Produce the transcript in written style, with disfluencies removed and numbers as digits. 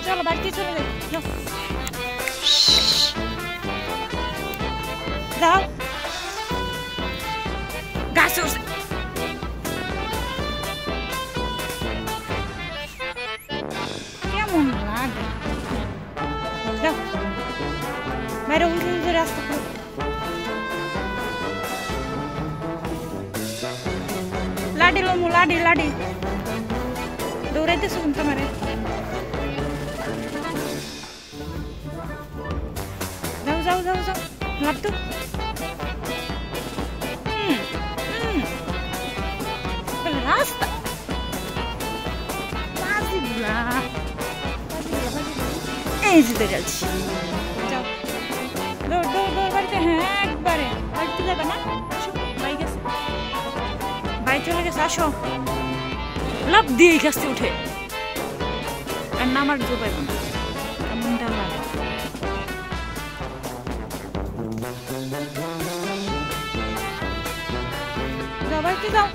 চলো বাড়িতে চলে যাও দাও গাছ উঠছে কেমন লাগে যাও বাইরে উঠে উঠে রাস্তা লাডি লোমু লাডি লাডি দৌড়াইতেছো কিন্তু আমারে যাও যাও যাও যাও লাভ তো রাস্তা বাজিগুলা এই যেতে যাচ্ছি যাও দৌড় দৌড় দৌড় বাড়িতে হ্যাঁ একবারে বাড়িতে যাবে না বাই গেছে বাই চলে গেছে আসো লাভ দিয়ে গাছতে উঠে আর নামার জো পাইব না এমনটা লাগে যাও বাড়িতে যাও